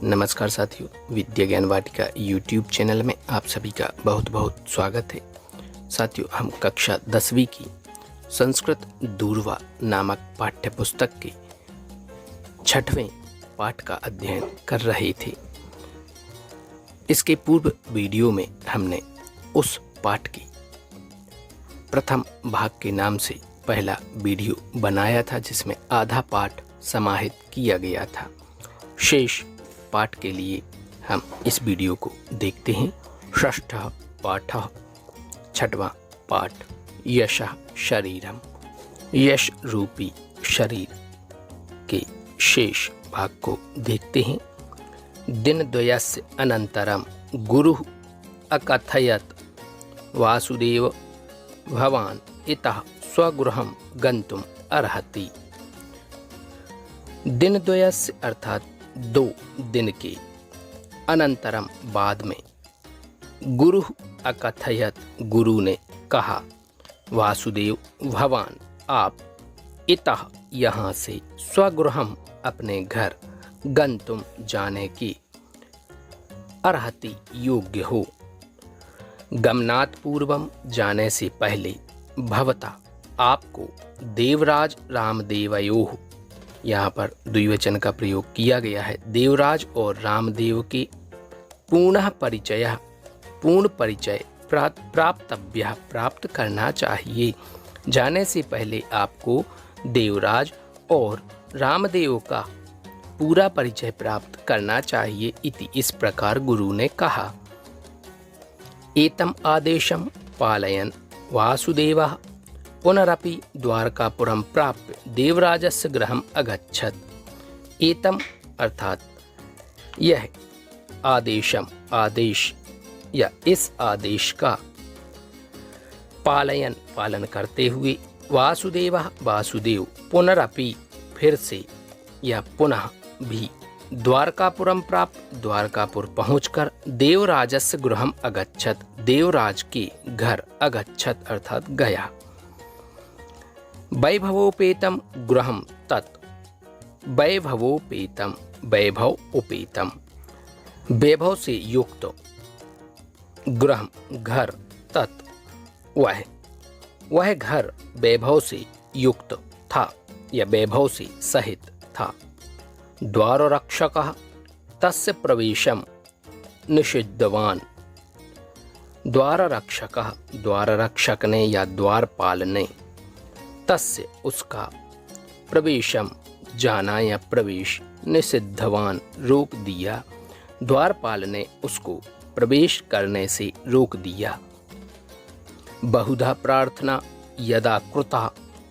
नमस्कार साथियों, विद्या ज्ञान वाटिका यूट्यूब चैनल में आप सभी का बहुत बहुत स्वागत है। साथियों, हम कक्षा 10वीं की संस्कृत दूरवा नामक पाठ्य पुस्तक के 6वें पाठ का अध्ययन कर रहे थे। इसके पूर्व वीडियो में हमने उस पाठ के प्रथम भाग के नाम से पहला वीडियो बनाया था, जिसमें आधा पाठ समाहित किया गया था। शेष पाठ के लिए हम इस वीडियो को देखते हैं। षष्ठः पाठः, 6वां पाठ, यशः शरीरम। यश रूपी शरीर के शेष भाग को देखते हैं। दिनद्वयस्य अनन्तरं गुरुः अकथयत् वासुदेव भवान् इतः स्वगृहं गन्तुम् अर्हति। दिनद्वयस्य अर्थात 2 दिन के, अनंतरम बाद में, गुरु अकथयत गुरु ने कहा, वासुदेव भवान आप, इतः यहाँ से, स्वगृहम अपने घर, गंतुम जाने की, अर्हति योग्य हो, गमनात् पूर्वम जाने से पहले, भवता आपको, देवराज रामदेवयोः, यहाँ पर द्विवचन का प्रयोग किया गया है। देवराज और रामदेव के पूर्ण परिचय प्राप्तव्य प्राप्त करना चाहिए। जाने से पहले आपको देवराज और रामदेव का पूरा परिचय प्राप्त करना चाहिए। इति इस प्रकार गुरु ने कहा। एतम आदेशम पालयन वासुदेवः पुनरपि द्वारकापुरं प्राप्य देवराजस्य गृहम् अगच्छत्। एतम अर्थात यह, आदेशम आदेश या इस आदेश का, पालन करते हुए, वासुदेवः वासुदेव, पुनरपि फिर से या पुनः भी, द्वारकापुरं प्राप्त द्वारकापुर पहुंचकर, देवराजस्य गृहम् अगच्छत् देवराज के घर, अगच्छत् अर्थात गया। वैभवोपेतम गृहं तत्, वैभवोपेतम वैभव उपेतम, वैभव से युक्त, गृहं घर, तत् वह घर वैभव से युक्त था या वैभव से सहित था। द्वाररक्षकः तस्य प्रवेशम निषिद्धवान। द्वाररक्षकः द्वाररक्षक ने या द्वारपाल ने, तस्य उसका, प्रवेशम जाना या प्रवेश, निषिद्धवान रोक दिया। द्वारपाल ने उसको प्रवेश करने से रोक दिया। बहुधा प्रार्थना यदा कृता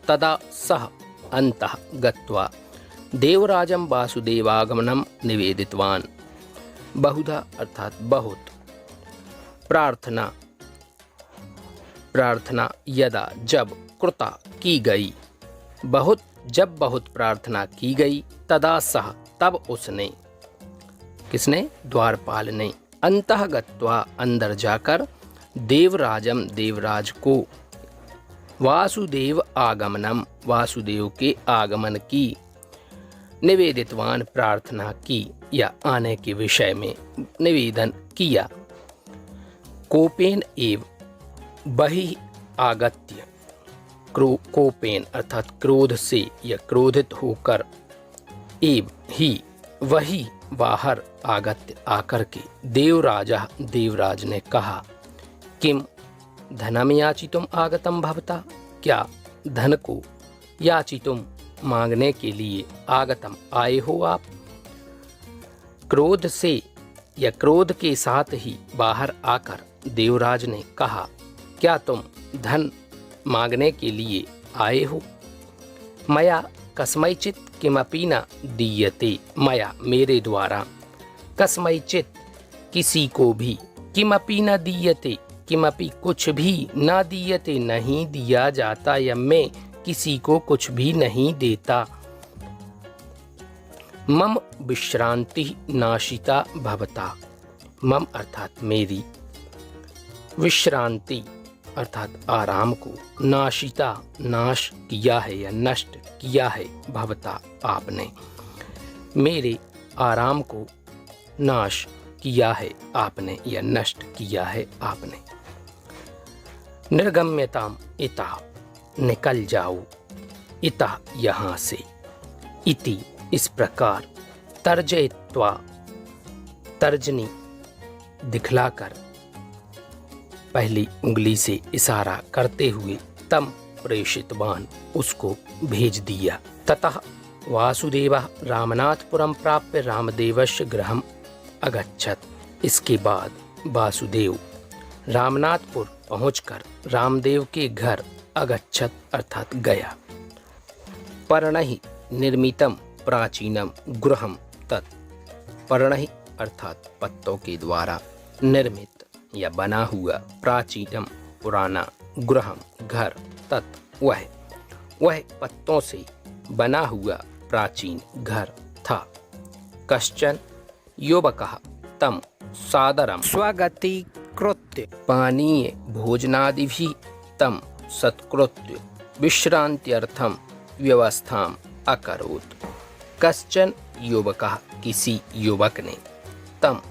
तदा सः अन्तः गत्वा देवराजं वासुदेवागमनं निवेदितवान। बहुधा अर्थात बहुत, प्रार्थना यदा जब, कृता की गई, जब बहुत प्रार्थना की गई, तदा सह तब उसने, किसने? द्वारपाल ने, अंतः गत्वा अंदर जाकर, देवराजम देवराज को, वासुदेव आगमनम वासुदेव के आगमन की, निवेदितवान प्रार्थना की या आने के विषय में निवेदन किया। कोपेन एव बहि आगत्य, कोपेन अर्थात क्रोध से या क्रोधित होकर, एव ही वही बाहर, आगत्य आकर के, देवराज ने कहा, किम धनम याचितुम आगतम भवता, क्या धन को याचितुम मांगने के लिए आगतम आए हो आप। क्रोध से या क्रोध के साथ ही बाहर आकर देवराज ने कहा, क्या तुम धन मांगने के लिए आए हो। मया कस्मैचित किमपि न दीयते, मया मेरे द्वारा, कस्मैचित किसी को भी, किमपि न दीयते किमपि कुछ भी, न दीयते नहीं दिया जाता, या मैं किसी को कुछ भी नहीं देता। मम विश्रांति नाशिता भवता, मम अर्थात मेरी, विश्रांति अर्थात आराम को, नाशिता नाश किया है या नष्ट किया है, भवता आपने, मेरे आराम को नाश किया है आपने या नष्ट किया है आपने। निर्गम्यताम इतः, निकल जाओ, इतः यहाँ से, इति इस प्रकार, तर्जयित्वा तर्जनी दिखलाकर, पहली उंगली से इशारा करते हुए, तम प्रेषितवान उसको भेज दिया। ततः वासुदेवः रामनाथपुरम प्राप्य रामदेवस्य गृहम् अगच्छत्। इसके बाद वासुदेव रामनाथपुर पहुंचकर रामदेव के घर अगच्छत् अर्थात गया। पर्णहि निर्मितम प्राचीनम गृहम तत्, पर्णहि अर्थात पत्तों के द्वारा निर्मित या बना हुआ, प्राचीनम पुराना, गृहम घर, तत् वह पत्तों से बना हुआ प्राचीन घर था। कश्चन युवकः तम सादरम स्वगतिकृत्य पानीय भोजनादिभिः तम सत्कृत्य विश्रांत्यर्थम व्यवस्थाम अकरोत्। कश्चन युवकः किसी युवक ने, तम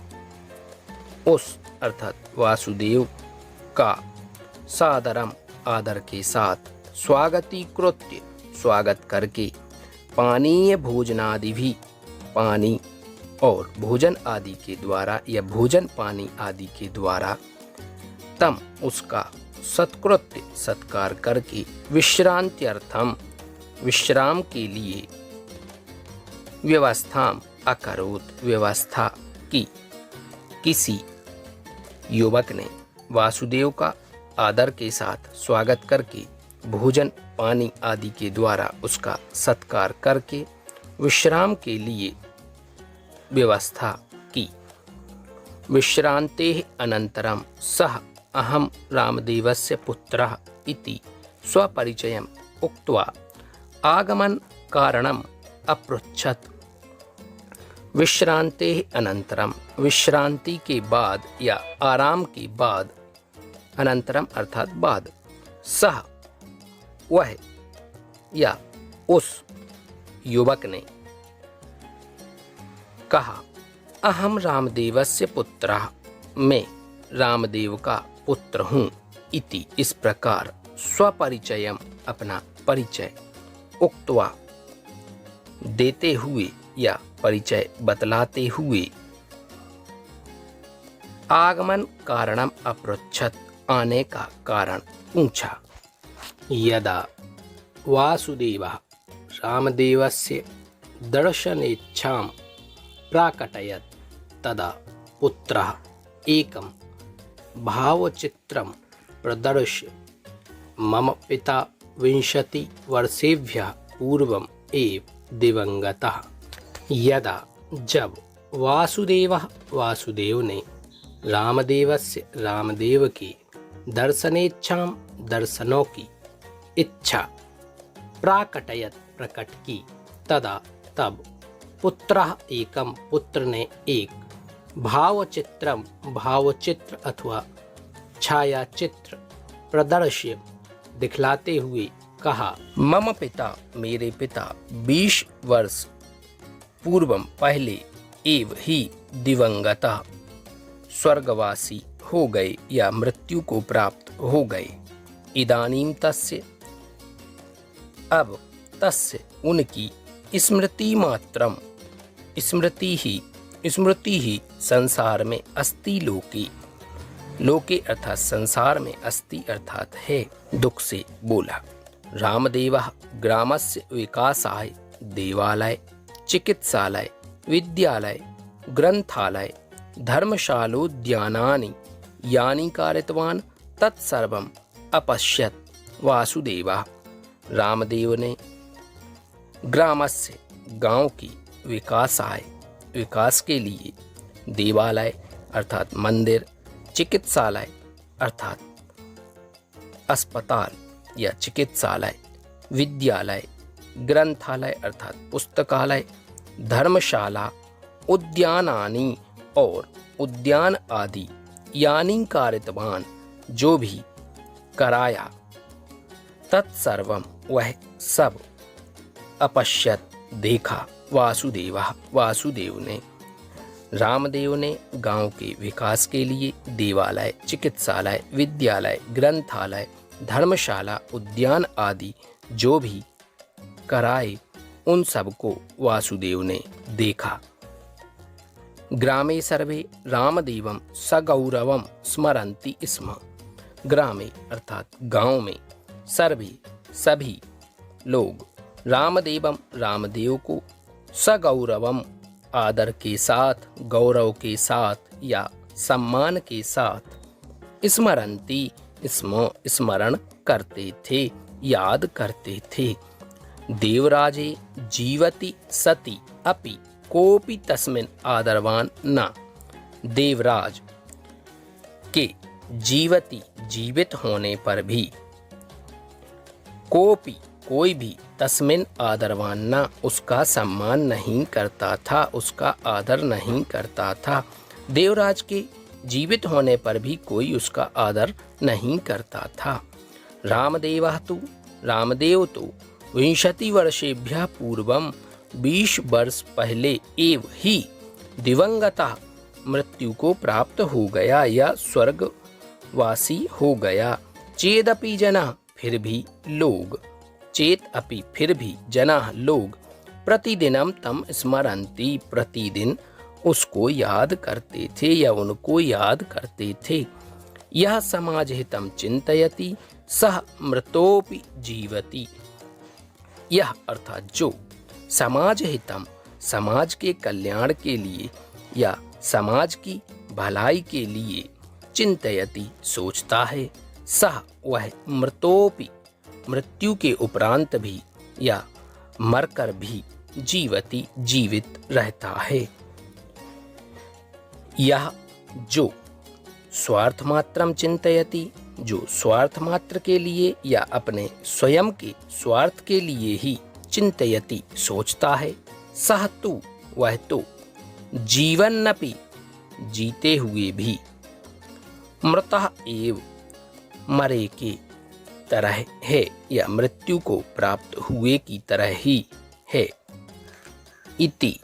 उस अर्थात वासुदेव का, सादरम आदर के साथ, स्वागतीकृत्य स्वागत करके, पानीय भोजनादि भी पानी और भोजन आदि के द्वारा या भोजन पानी आदि के द्वारा, तम उसका सत्कृत्य सत्कार करके, विश्रांत्यर्थम विश्राम के लिए, व्यवस्थाम अकरोत् व्यवस्था की। किसी युवक ने वासुदेव का आदर के साथ स्वागत करके, भोजन पानी आदि के द्वारा उसका सत्कार करके, विश्राम के लिए व्यवस्था की। विश्रांतेः अनन्तरं सः अहं रामदेवस्य पुत्रः इति स्वपरिचयम् उक्त्वा आगमन कारणम् अपृच्छत्। विश्रांतेः अनन्तरम विश्रांति के बाद या आराम के बाद, अनंतरम अर्थात बाद, सह वह या उस युवक ने कहा, अहम रामदेवस्य पुत्रः, मैं रामदेव का पुत्र हूँ, इति इस प्रकार, स्वपरिचयम अपना परिचय, उक्त्वा देते हुए या परिचय बतलाते हुए, आगमन कारणम अपृच्छत् आने का कारण पूछा। यदा वासुदेवः रामदेवस्य दर्शनेच्छां प्राकटयत् तदा पुत्रः एकं भावचित्रं प्रदर्श्य, मम पिता 20 वर्षेभ्यः पूर्वम् एव दिवंगतः। यदा जब वासुदेव ने रामदेव की दर्शनेच्छां दर्शनों की इच्छा, प्राकटयत प्रकट की, तदा तब, पुत्रः एकम पुत्र ने एक, भावचित्र अथवा छायाचित्र, प्रदर्श्य दिखलाते हुए कहा, मम पिता मेरे पिता 20 वर्ष पूर्वम पहले एव ही दिवंगतः स्वर्गवासी हो गए या मृत्यु को प्राप्त हो गए। इदानीं तस्य अब तस्य उनकी स्मृति मात्रम स्मृति ही संसार में अस्ति लोके अर्थात संसार में अस्ति अर्थात है, दुख से बोला। रामदेवः ग्रामस्य विकासाय देवालय, चिकित्सालय, विद्यालय, ग्रंथालय, धर्मशालोद्यानानि यानि कारितवान् तत्सर्वम् अपश्यत्। वासुदेवः रामदेव ने ग्रामस्य गांव की विकास के लिए देवालय अर्थात मंदिर, चिकित्सालय अर्थात अस्पताल या चिकित्सालय, विद्यालय, ग्रंथालय अर्थात पुस्तकालय, धर्मशाला, उद्यानानि और उद्यान आदि, यानी कारितवान जो भी कराया, तत्सर्वम वह सब, अपश्यत देखा, वासुदेव ने। रामदेव ने गांव के विकास के लिए देवालय, चिकित्सालय, विद्यालय, ग्रंथालय, धर्मशाला, उद्यान आदि जो भी कराए उन सबको वासुदेव ने देखा। ग्रामे सर्वे रामदेवं सगौरवं स्मरन्ति स्म। ग्रामे अर्थात गांव में सर्वे सभी लोग रामदेवम रामदेव को सगौरवम आदर के साथ, गौरव के साथ या सम्मान के साथ स्मरन्ति स्म स्मरण करते थे, याद करते थे। देवराजे जीवति सति अपि कोपि तस्मिन् आदरवान न। देवराज के जीवति जीवित होने पर भी कोई भी तस्मिन आदरवान न उसका सम्मान नहीं करता था, उसका आदर नहीं करता था। देवराज के जीवित होने पर भी कोई उसका आदर नहीं करता था। रामदेव तो 20 वर्षेभ्यः पूर्वं 20 वर्ष पहले एव ही दिवंगता मृत्यु को प्राप्त हो गया या स्वर्गवासी हो गया। चेदपि जना फिर भी जनाः लोग प्रतिदिनं तं स्मरन्ति प्रतिदिन उसको याद करते थे या उनको याद करते थे। यह समाजहितं चिन्तयति सह मृतोपि जीवति। यह अर्थात जो समाजहितं समाज के कल्याण के लिए या समाज की भलाई के लिए चिंतयति सोचता है, सह वह मृतोपि मृत्यु के उपरांत भी या मरकर भी जीवति जीवित रहता है। यह जो स्वार्थ मात्रम चिंतयति जो स्वार्थ मात्र के लिए या अपने स्वयं के स्वार्थ के लिए ही चिंतयति सोचता है, सह तु वह तो जीवन्नपि जीते हुए भी मृतः एव मरे के तरह है या मृत्यु को प्राप्त हुए की तरह ही है। इति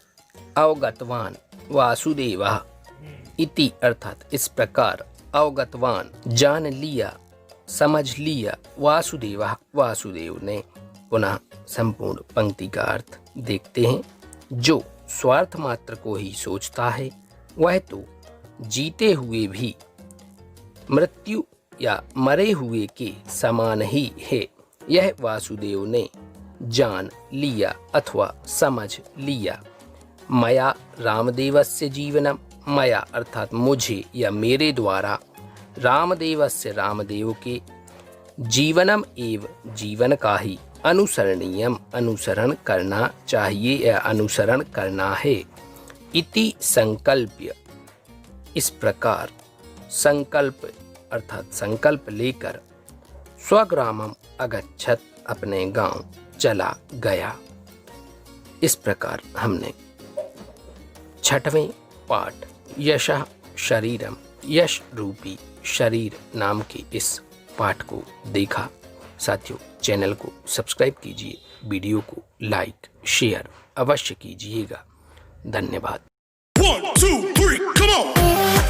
अवगतवान वासुदेवः। इति अर्थात इस प्रकार अवगतवान जान लिया, समझ लिया, वासुदेवः वासुदेव ने। पुनः संपूर्ण पंक्ति का अर्थ देखते हैं। जो स्वार्थ मात्र को ही सोचता है वह तो जीते हुए भी मृत्यु या मरे हुए के समान ही है। यह वासुदेव ने जान लिया अथवा समझ लिया। मया रामदेवस्य जीवनम, मया अर्थात मुझे या मेरे द्वारा, रामदेवस्य रामदेव के, जीवनम एव जीवन का ही, अनुसरणीयम अनुसरण करना चाहिए या अनुसरण करना है। इति संकल्प्य इस प्रकार संकल्प अर्थात संकल्प लेकर स्वग्रामम अगच्छत अपने गांव चला गया। इस प्रकार हमने 6वें पाठ यशः शरीरम, यश रूपी शरीर नाम के इस पाठ को देखा। साथियों, चैनल को सब्सक्राइब कीजिए, वीडियो को लाइक शेयर अवश्य कीजिएगा। धन्यवाद। 1 2 3 come on